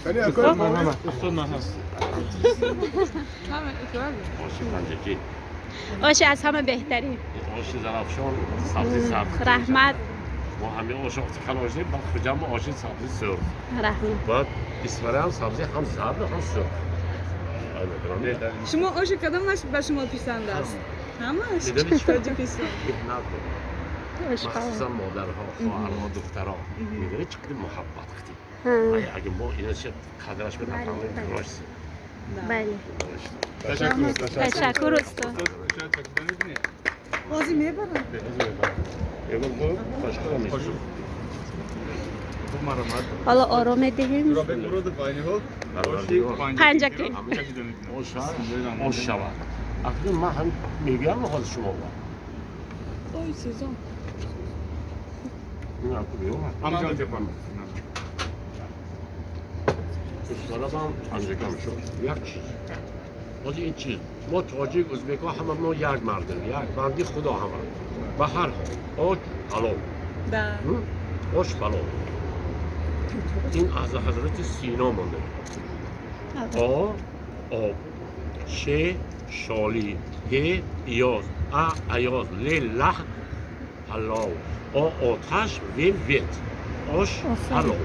استاد مرحمت. استاد مرحمت. آش از همه بهترین. آش زرافشان سبزی سبز. رحمت. ما همه آش افتخار آشیم بعد خودم آش سبزی سرخ. رحمت. بعد اسفره هم سبزی هم زرد هم سرخ. شما آش کدامش به شما پسند است؟ همش میدونی چی؟ کجا پسند؟ مخصوصا مادرها خواهرها دخترها میدونی چقدر محبت کردیم اگه ما اینا چه قدرش به نفهمیم کراش بله. تشکر. تشکر استاد. بازی میبرن. اول تو خوشحال میشی حالا آرام دهیم. پنجکی. آش شود اکنون من هم میگم حال شما با اوی سیزم. این هم بیام همجان تپم. اسفره هم پنجگم شد یک چیز باز این چیز ما تاجیک ازبک ها همه ما یک مردم یک بندی خدا همه به هر حال آش حلال بله. آش حلال این از حضرت سینا مانده آب ش شالی ه پیاز ایاز لله حلال آتش و ویت آش حلال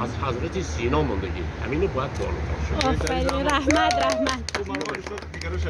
از حضرت سینا ماندگی همینو باید بالا آفرین. رحمت. تو مرحمت استاد دیگرش